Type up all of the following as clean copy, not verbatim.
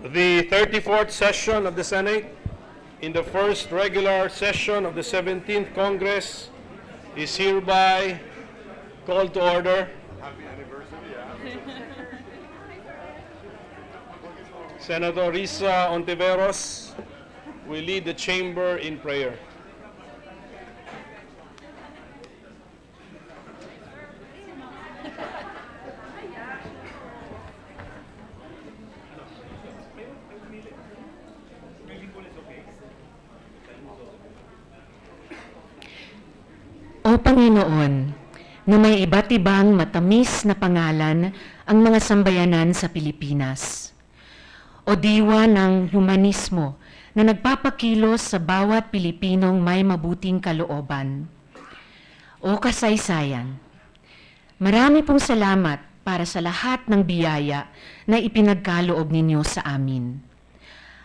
The 34th session of the Senate in the first regular session of the 17th Congress is hereby called to order. Happy anniversary, Senator Risa Ontiveros will lead the chamber in prayer. O Panginoon, na may iba't ibang matamis na pangalan ang mga sambayanan sa Pilipinas. O diwa ng humanismo na nagpapakilos sa bawat Pilipinong may mabuting kalooban. O kasaysayan, marami pong salamat para sa lahat ng biyaya na ipinagkaloob ninyo sa amin.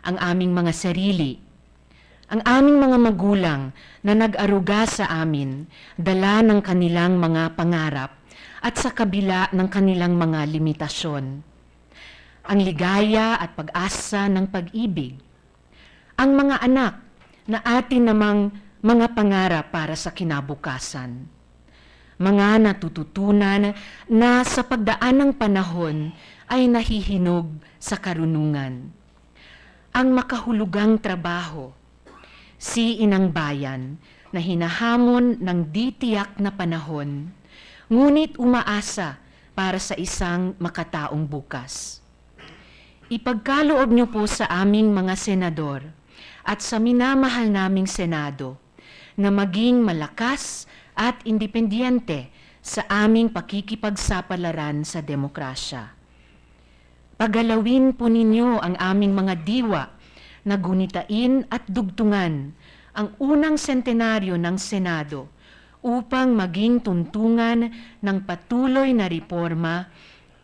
Ang aming mga sarili, ang aming mga magulang na nag-aruga sa amin, dala ng kanilang mga pangarap at sa kabila ng kanilang mga limitasyon. Ang ligaya at pag-asa ng pag-ibig. Ang mga anak na atin namang mga pangarap para sa kinabukasan. Mga natututunan na sa pagdaan ng panahon ay nahihinog sa karunungan. Ang makahulugang trabaho, si Inang Bayan na hinahamon ng di tiyak na panahon, ngunit umaasa para sa isang makataong bukas. Ipagkaloob niyo po sa aming mga senador at sa minamahal naming Senado na maging malakas at independente sa aming pakikipagsapalaran sa demokrasya. Pagalawin po ninyo ang aming mga diwa na gunitain at dugtungan ang unang sentenaryo ng Senado upang maging tuntungan ng patuloy na reforma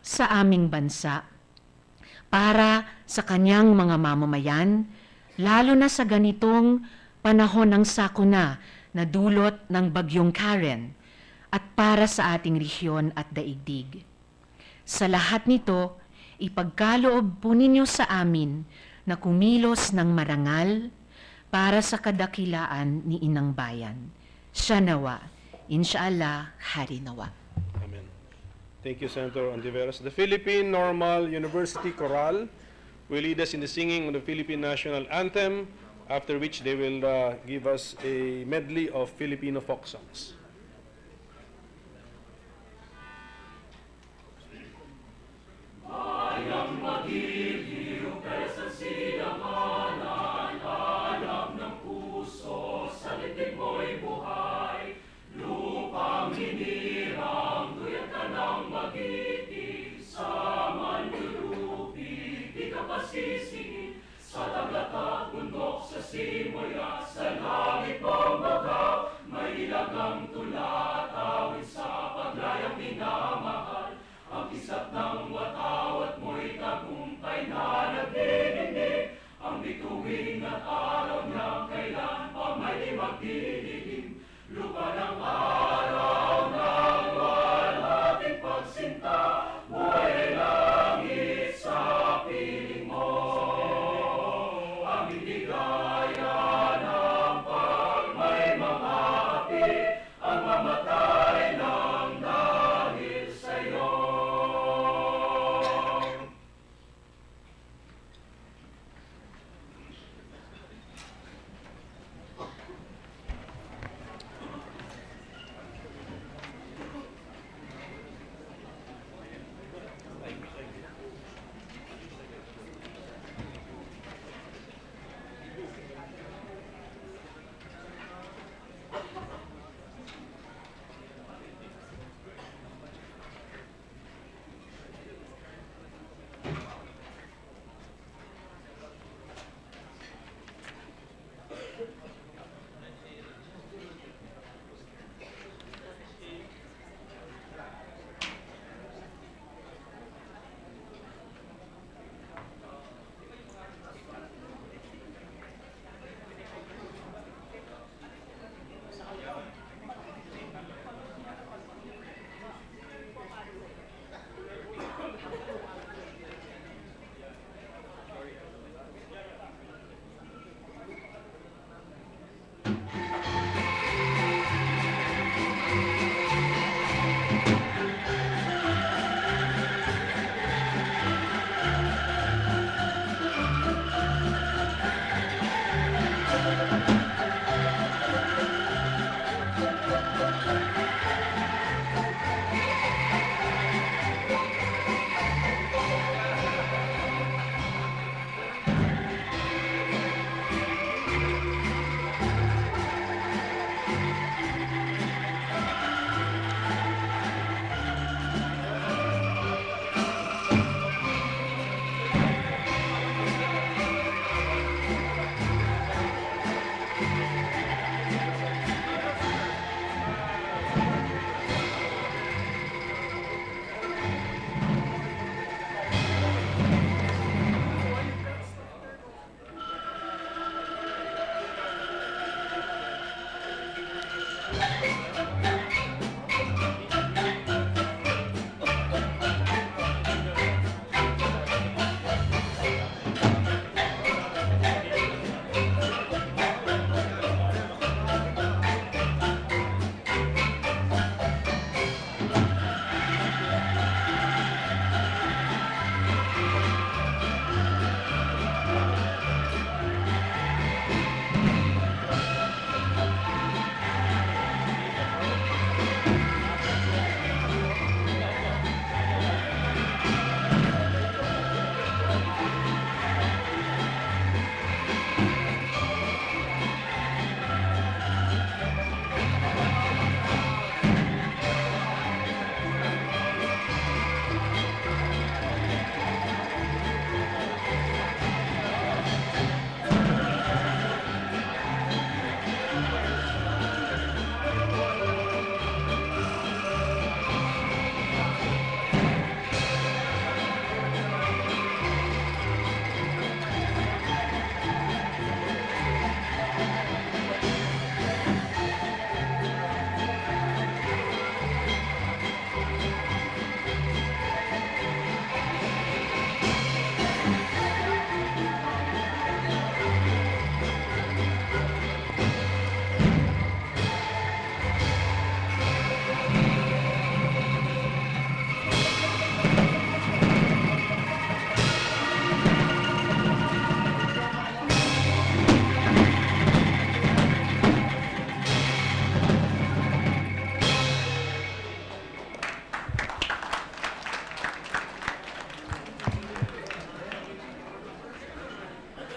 sa aming bansa para sa kanyang mga mamamayan, lalo na sa ganitong panahon ng sakuna na dulot ng Bagyong Karen at para sa ating rehiyon at daigdig. Sa lahat nito, ipagkaloob po ninyo sa amin na kumilos ng marangal para sa kadakilaan ni Inang Bayan. Siya nawa, inshallah, hari nawa. Amen. Thank you, Senator Ontiveros. The Philippine Normal University Chorale will lead us in the singing of the Philippine National Anthem, after which they will give us a medley of Filipino folk songs.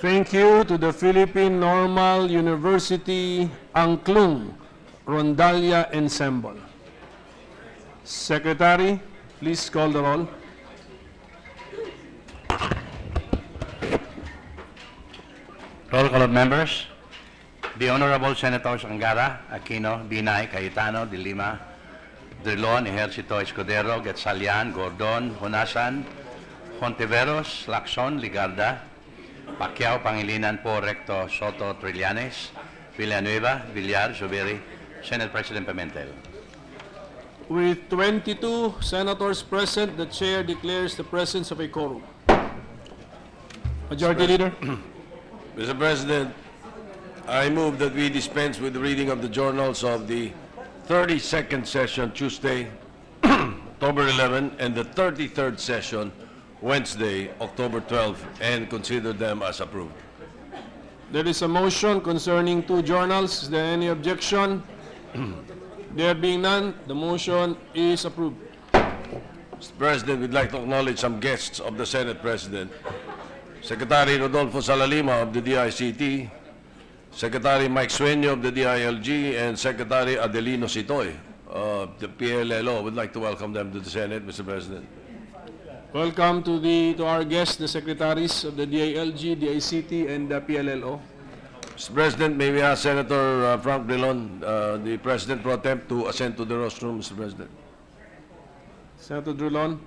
Thank you to the Philippine Normal University Angklung Rondalia Ensemble. Secretary, please call the roll. Roll call of members. The Honorable Senators Angara, Aquino, Binay, Cayetano, De Lima, Drilon, Ejercito Escudero, Getsalian, Gordon, Honasan, Fontiveros, Lacson, Ligarda, Pacquiao, Pangilinan po, Recto, Soto, Trillanes, Villanueva, Villar, Zubiri, Senate President Pimentel. With 22 senators present, the chair declares the presence of a quorum. Majority Leader. Mr. President, I move that we dispense with the reading of the journals of the 32nd session Tuesday, October 11, and the 33rd session Wednesday, October 12, and consider them as approved. There is a motion concerning two journals. Is there any objection? There being none, the motion is approved. Mr. President, we'd like to acknowledge some guests of the Senate President. Secretary Rodolfo Salalima of the DICT, Secretary Mike Sueño of the DILG, and Secretary Adelino Sitoy of the PLLO. We'd like to welcome them to the Senate, Mr. President. Welcome to our guests, the secretaries of the DILG, DICT, and the PLLO. Mr. President, may we ask Senator Frank Drilon, the President Pro Tem, to ascend to the rostrum, Mr. President. Senator Drilon,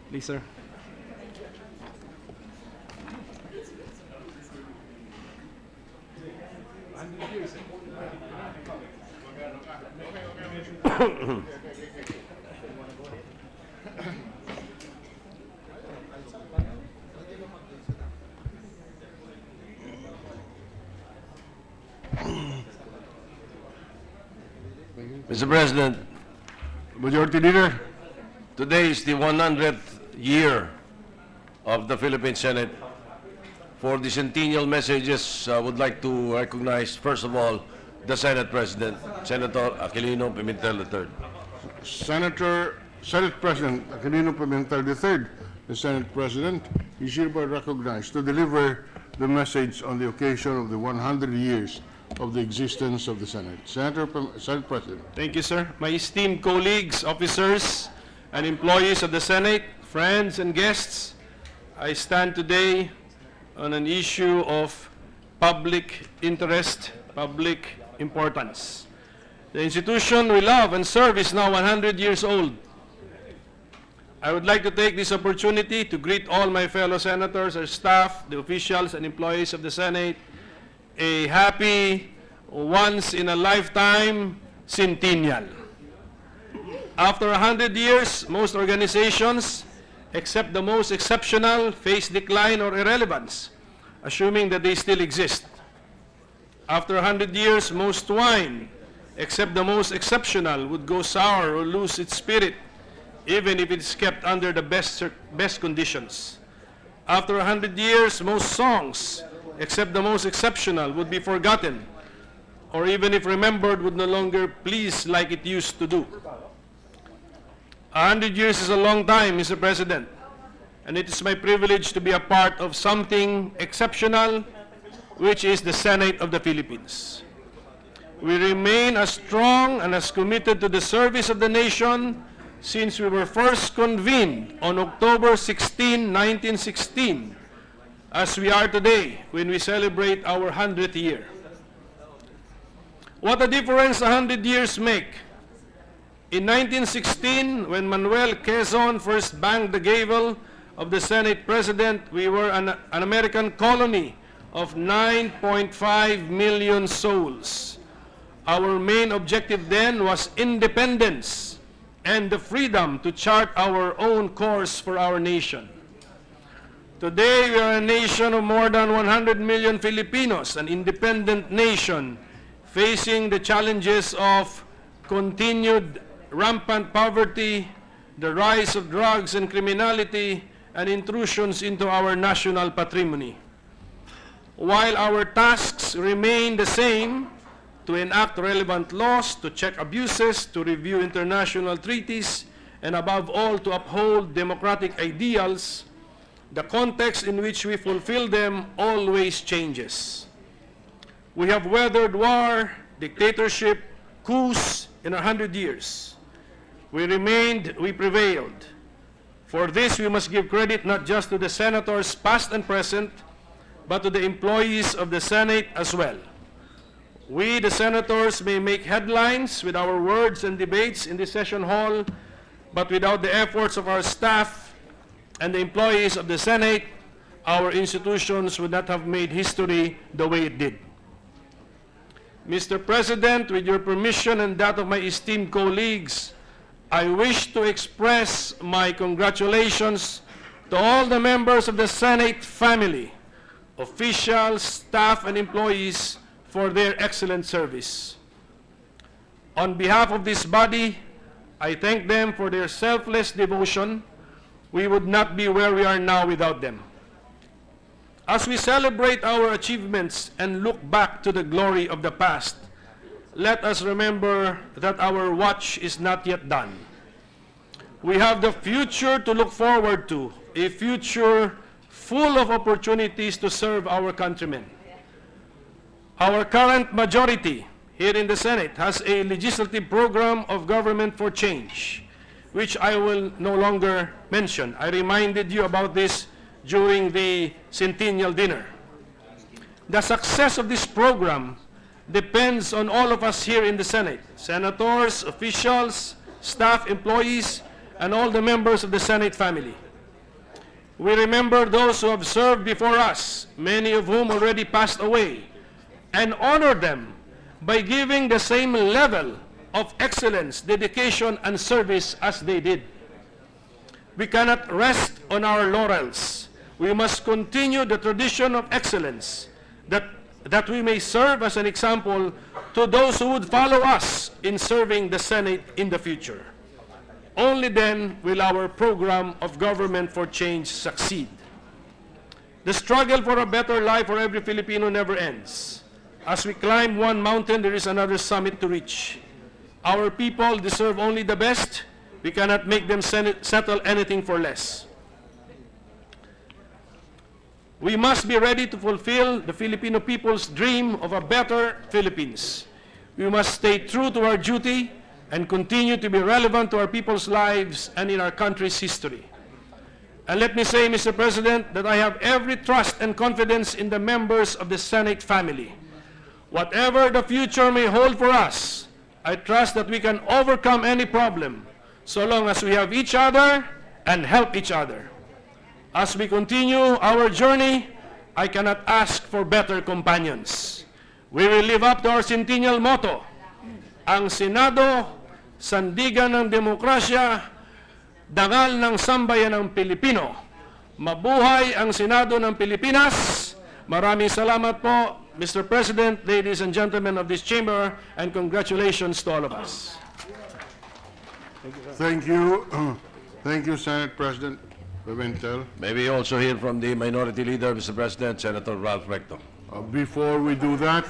please, sir. Mr. President, Majority Leader. today is the 100th year of the Philippine Senate. For the centennial messages, I would like to recognize, first of all, the Senate President, Senator Aquilino Pimentel III. Senate President Aquilino Pimentel III, the Senate President, is hereby recognized to deliver the message on the occasion of the 100 years of the existence of the Senate. Senate President. Thank you, sir. My esteemed colleagues, officers, and employees of the Senate, friends and guests, I stand today on an issue of public interest, public importance. The institution we love and serve is now 100 years old. I would like to take this opportunity to greet all my fellow senators, our staff, the officials and employees of the Senate, a happy, once-in-a-lifetime centennial. After 100 years, most organizations, except the most exceptional, face decline or irrelevance, assuming that they still exist. After 100 years, most wine, except the most exceptional, would go sour or lose its spirit, even if it is kept under the best conditions. After 100 years, most songs, except the most exceptional, would be forgotten, or even if remembered, would no longer please like it used to do. 100 years is a long time, Mr. President, and it is my privilege to be a part of something exceptional, which is the Senate of the Philippines. We remain as strong and as committed to the service of the nation since we were first convened on October 16, 1916, as we are today when we celebrate our 100th year. What a difference 100 years make. In 1916, when Manuel Quezon first banged the gavel of the Senate President, we were an American colony of 9.5 million souls. Our main objective then was independence and the freedom to chart our own course for our nation. Today, we are a nation of more than 100 million Filipinos, an independent nation facing the challenges of continued rampant poverty, the rise of drugs and criminality, and intrusions into our national patrimony. While our tasks remain the same, to enact relevant laws, to check abuses, to review international treaties, and above all, to uphold democratic ideals, the context in which we fulfill them always changes. We have weathered war, dictatorship, coups in 100 years. We prevailed. For this, we must give credit not just to the senators past and present, but to the employees of the Senate as well. We, the senators, may make headlines with our words and debates in this session hall, but without the efforts of our staff and the employees of the Senate, our institutions would not have made history the way it did. Mr. President, with your permission and that of my esteemed colleagues, I wish to express my congratulations to all the members of the Senate family, officials, staff, and employees for their excellent service. On behalf of this body, I thank them for their selfless devotion. We would not be where we are now without them. As we celebrate our achievements and look back to the glory of the past, let us remember that our watch is not yet done. We have the future to look forward to, a future full of opportunities to serve our countrymen. Our current majority here in the Senate has a legislative program of government for change, which I will no longer mention. I reminded you about this during the Centennial Dinner. The success of this program depends on all of us here in the Senate, senators, officials, staff, employees, and all the members of the Senate family. We remember those who have served before us, many of whom already passed away, and honor them by giving the same level of excellence, dedication, and service as they did. We cannot rest on our laurels. We must continue the tradition of excellence that we may serve as an example to those who would follow us in serving the Senate in the future. Only then will our program of government for change succeed. The struggle for a better life for every Filipino never ends. As we climb one mountain, there is another summit to reach. Our people deserve only the best. We cannot make them settle anything for less. We must be ready to fulfill the Filipino people's dream of a better Philippines. We must stay true to our duty and continue to be relevant to our people's lives and in our country's history. And let me say, Mr. President, that I have every trust and confidence in the members of the Senate family. Whatever the future may hold for us, I trust that we can overcome any problem so long as we have each other and help each other. As we continue our journey, I cannot ask for better companions. We will live up to our centennial motto, ang Senado, sandigan ng demokrasya, dangal ng sambayan ng Pilipino. Mabuhay ang Senado ng Pilipinas. Maraming salamat po, Mr. President, ladies and gentlemen of this chamber, and congratulations to all of us. Thank you. Thank you, Senate President Pimentel. May we also hear from the Minority Leader, Mr. President, Senator Ralph Recto. Before we do that,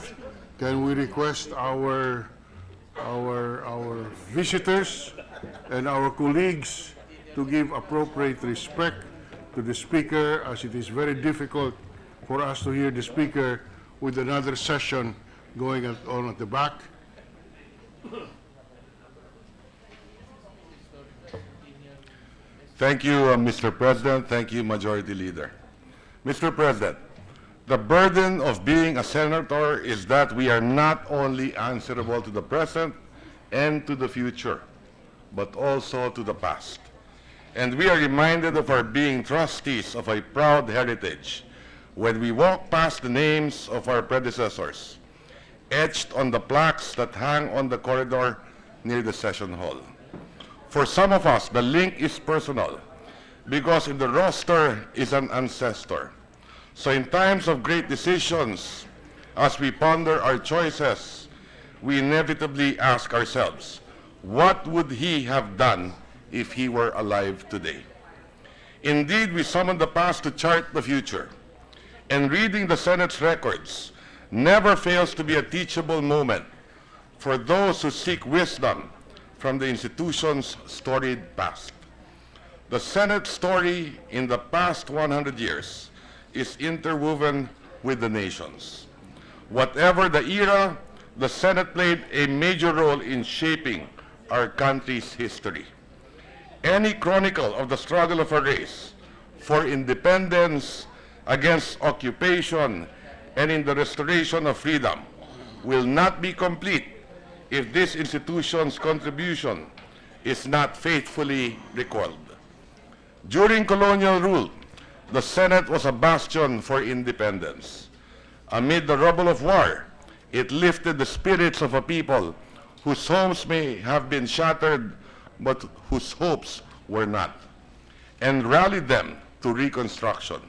can we request our visitors and our colleagues to give appropriate respect to the Speaker, as it is very difficult for us to hear the Speaker with another session going on at the back. Thank you, Mr. President. Thank you, Majority Leader. Mr. President, the burden of being a senator is that we are not only answerable to the present and to the future, but also to the past. And we are reminded of our being trustees of a proud heritage when we walk past the names of our predecessors, etched on the plaques that hang on the corridor near the session hall. For some of us, the link is personal, because in the roster is an ancestor. So in times of great decisions, as we ponder our choices, we inevitably ask ourselves, what would he have done if he were alive today? Indeed, we summon the past to chart the future, and reading the Senate's records never fails to be a teachable moment for those who seek wisdom from the institution's storied past. The Senate story in the past 100 years is interwoven with the nation's. Whatever the era, the Senate played a major role in shaping our country's history. Any chronicle of the struggle of a race for independence, against occupation, and in the restoration of freedom will not be complete if this institution's contribution is not faithfully recalled. During colonial rule, the Senate was a bastion for independence. Amid the rubble of war, it lifted the spirits of a people whose homes may have been shattered, but whose hopes were not, and rallied them to reconstruction.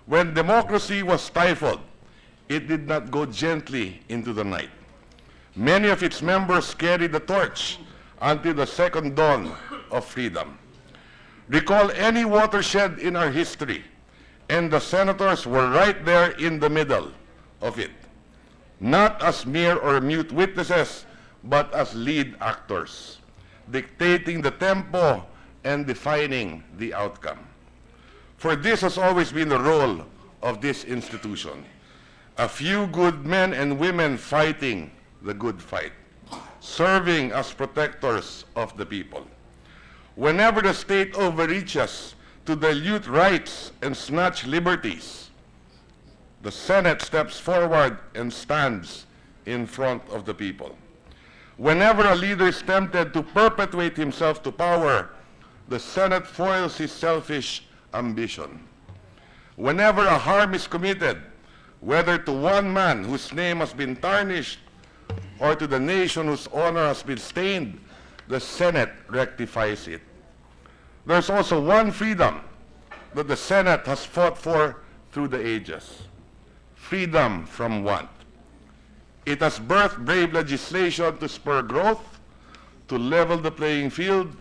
When democracy was stifled, it did not go gently into the night. Many of its members carried the torch until the second dawn of freedom. Recall any watershed in our history, and the senators were right there in the middle of it, not as mere or mute witnesses, but as lead actors, dictating the tempo and defining the outcome. For this has always been the role of this institution. A few good men and women fighting the good fight, serving as protectors of the people. Whenever the state overreaches to dilute rights and snatch liberties, the Senate steps forward and stands in front of the people. Whenever a leader is tempted to perpetuate himself to power, the Senate foils his selfish ambition. Whenever a harm is committed, whether to one man whose name has been tarnished or to the nation whose honor has been stained, the Senate rectifies it. There's also one freedom that the Senate has fought for through the ages: freedom from want. It has birthed brave legislation to spur growth, to level the playing field,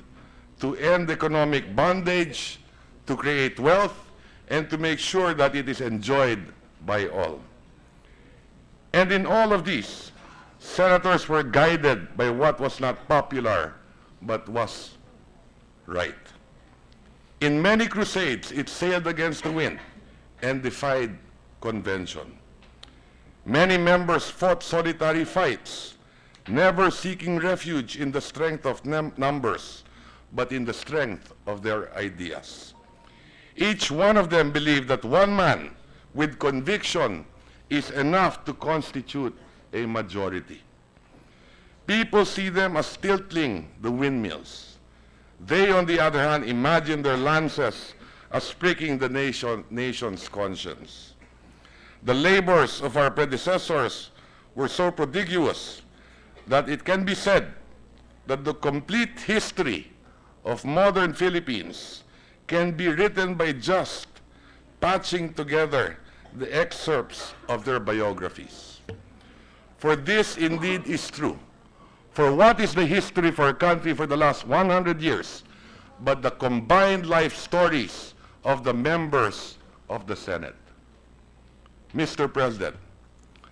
to end economic bondage, to create wealth, and to make sure that it is enjoyed by all. And in all of these, senators were guided by what was not popular, but was right. In many crusades, it sailed against the wind and defied convention. Many members fought solitary fights, never seeking refuge in the strength of numbers, but in the strength of their ideas. Each one of them believed that one man with conviction is enough to constitute a majority. People see them as stiltling the windmills. They, on the other hand, imagine their lances as pricking the nation's conscience. The labors of our predecessors were so prodigious that it can be said that the complete history of modern Philippines can be written by just patching together the excerpts of their biographies. For this indeed is true. For what is the history for a country for the last 100 years but the combined life stories of the members of the Senate? Mr. President,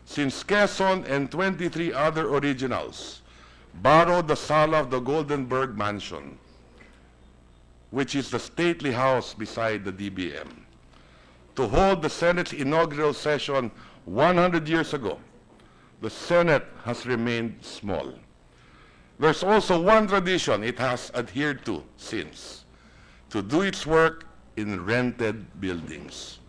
since Quezon and 23 other originals borrowed the sala of the Goldenberg Mansion, which is the stately house beside the DBM, to hold the Senate's inaugural session 100 years ago, the Senate has remained small. There's also one tradition it has adhered to since: to do its work in rented buildings.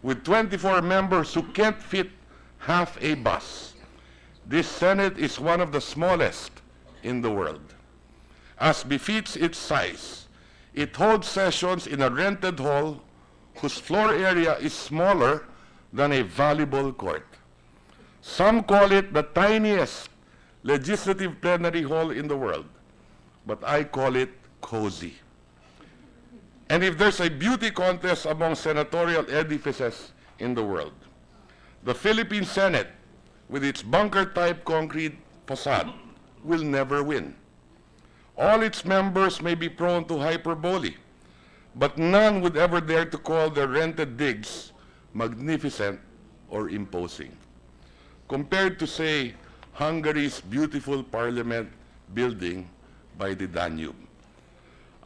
With 24 members who can't fit half a bus, this Senate is one of the smallest in the world. As befits its size, it holds sessions in a rented hall whose floor area is smaller than a valuable court. Some call it the tiniest legislative plenary hall in the world, but I call it cozy. And if there's a beauty contest among senatorial edifices in the world, the Philippine Senate, with its bunker-type concrete facade, will never win. All its members may be prone to hyperbole, but none would ever dare to call their rented digs magnificent or imposing. Compared to, say, Hungary's beautiful parliament building by the Danube.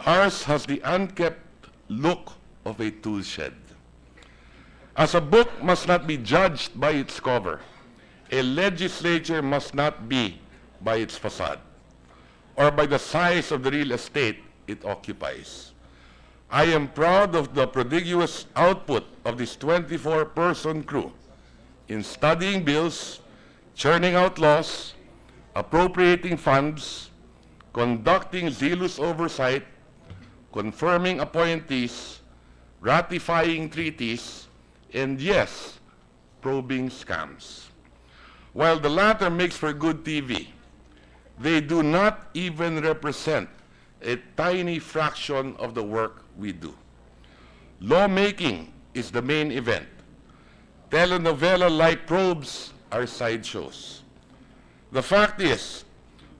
Ours has the unkempt look of a tool shed. As a book must not be judged by its cover, a legislature must not be by its facade or by the size of the real estate it occupies. I am proud of the prodigious output of this 24-person crew in studying bills, churning out laws, appropriating funds, conducting zealous oversight, confirming appointees, ratifying treaties, and yes, probing scams. While the latter makes for good TV, they do not even represent a tiny fraction of the work we do. Lawmaking is the main event. Telenovela-like probes are sideshows. The fact is,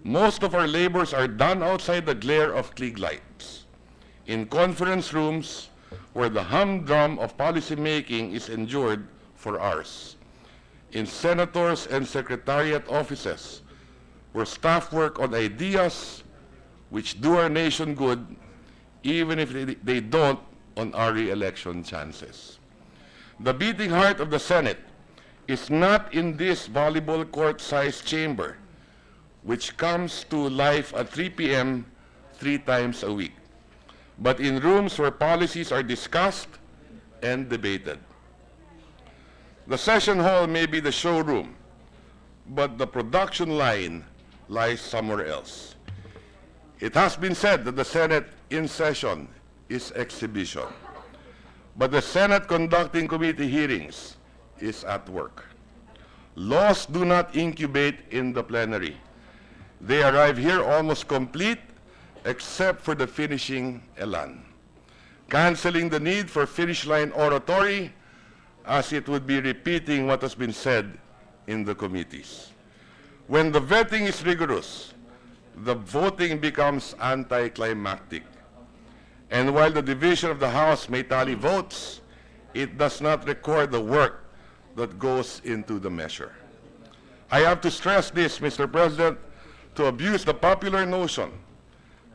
most of our labors are done outside the glare of Klieg lights, in conference rooms where the humdrum of policymaking is endured for hours, in senators' and secretariat offices, where staff work on ideas which do our nation good, even if they don't on our re-election chances. The beating heart of the Senate is not in this volleyball court-sized chamber, which comes to life at 3 p.m. 3 times a week, but in rooms where policies are discussed and debated. The session hall may be the showroom, but the production line lies somewhere else. It has been said that the Senate in session is exhibition, but the Senate conducting committee hearings is at work. Laws do not incubate in the plenary. They arrive here almost complete, except for the finishing elan, canceling the need for finish line oratory, as it would be repeating what has been said in the committees. When the vetting is rigorous, the voting becomes anticlimactic. And while the division of the House may tally votes, it does not record the work that goes into the measure. I have to stress this, Mr. President, to abuse the popular notion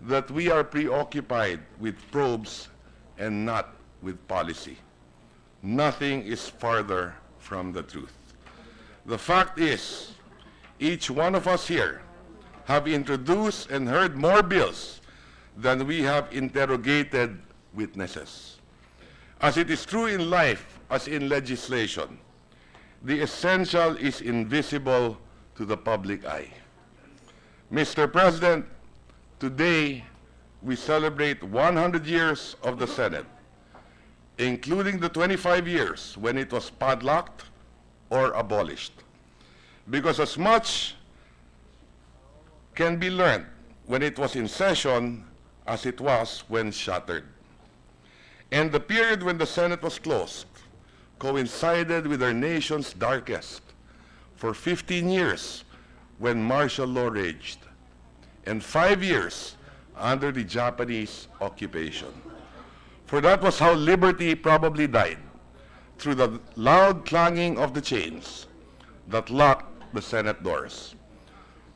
that we are preoccupied with probes and not with policy. Nothing is farther from the truth. The fact is, each one of us here have introduced and heard more bills than we have interrogated witnesses. As it is true in life as in legislation, the essential is invisible to the public eye. Mr. President, today we celebrate 100 years of the Senate, including the 25 years when it was padlocked or abolished. Because as much can be learned when it was in session as it was when shattered. And the period when the Senate was closed coincided with our nation's darkest for 15 years when martial law raged, and 5 years under the Japanese occupation. For that was how liberty probably died, through the loud clanging of the chains that locked the Senate doors.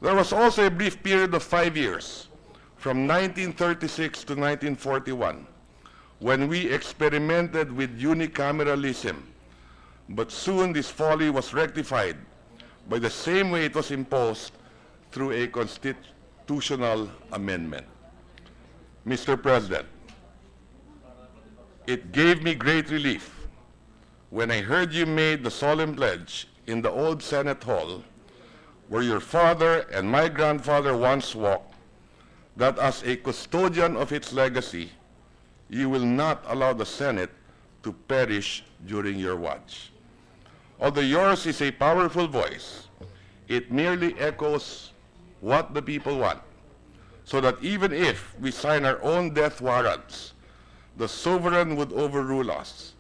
There was also a brief period of 5 years, from 1936 to 1941, when we experimented with unicameralism, but soon this folly was rectified by the same way it was imposed through a constitutional amendment. Mr. President, it gave me great relief when I heard you made the solemn pledge in the old Senate Hall, where your father and my grandfather once walked, that as a custodian of its legacy, you will not allow the Senate to perish during your watch. Although yours is a powerful voice, it merely echoes what the people want, so that even if we sign our own death warrants, the sovereign would overrule us,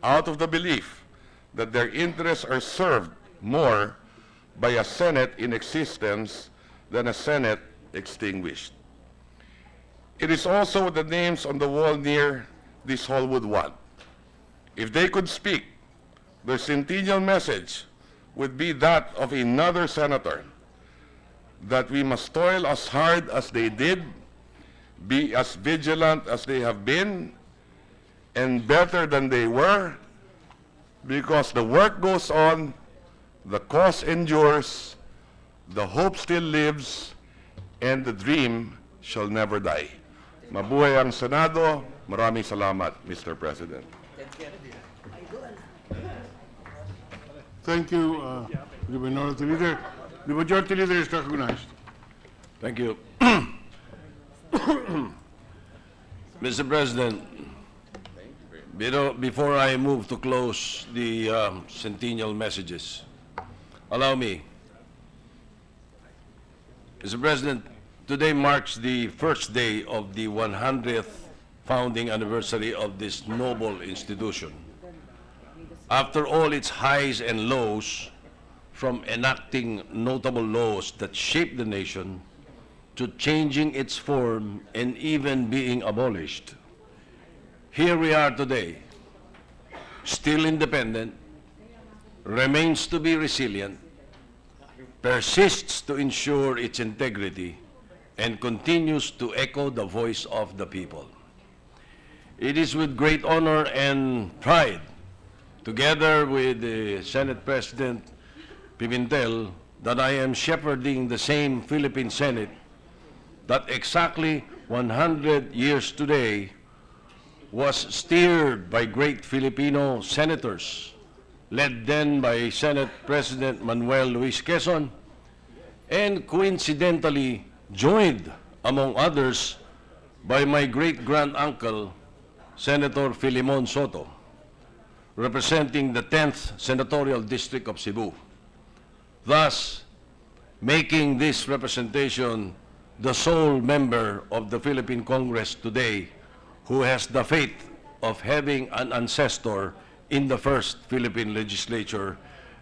out of the belief that their interests are served more by a Senate in existence than a Senate extinguished. It is also what the names on the wall near this hall would want. If they could speak, their centennial message would be that of another senator, that we must toil as hard as they did, be as vigilant as they have been and better than they were, because the work goes on, the cause endures, the hope still lives, and the dream shall never die. Mabuhay ang Senado. Maraming salamat, Mr. President. Thank you, the Minority Leader. The Majority Leader is recognized. Thank you. Mr. President, before I move to close the centennial messages, allow me. Mr. President, today marks the first day of the 100th founding anniversary of this noble institution. After all its highs and lows, from enacting notable laws that shaped the nation, to changing its form and even being abolished, here we are today, still independent, remains to be resilient, persists to ensure its integrity, and continues to echo the voice of the people. It is with great honor and pride, together with the Senate President Pimentel, that I am shepherding the same Philippine Senate that exactly 100 years today was steered by great Filipino senators, led then by Senate President Manuel Luis Quezon, and coincidentally joined, among others, by my great-grand-uncle, Senator Filimon Soto, representing the 10th Senatorial District of Cebu, thus making this representation the sole member of the Philippine Congress today who has the fate of having an ancestor in the first Philippine legislature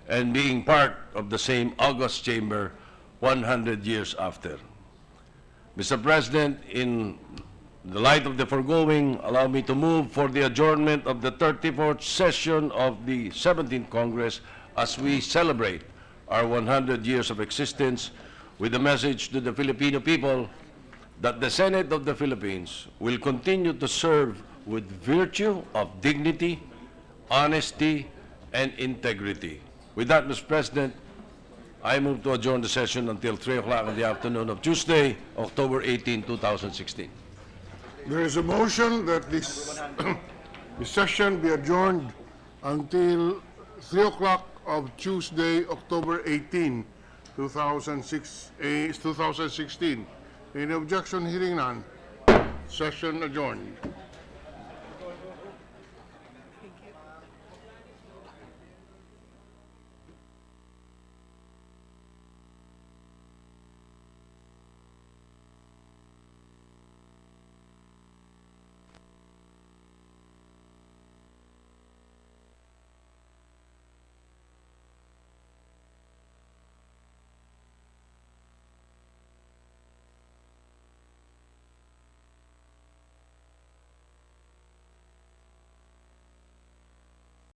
and being part of the same august chamber 100 years after. Mr. President, in the light of the foregoing, allow me to move for the adjournment of the 34th session of the 17th Congress as we celebrate our 100 years of existence with a message to the Filipino people that the Senate of the Philippines will continue to serve with virtue of dignity, honesty, and integrity. With that, Mr. President, I move to adjourn the session until 3 o'clock in the afternoon of Tuesday, October 18, 2016. There is a motion that this the session be adjourned until 3 o'clock of Tuesday, October 18, 2016. Any objection? Hearing none. Session adjourned.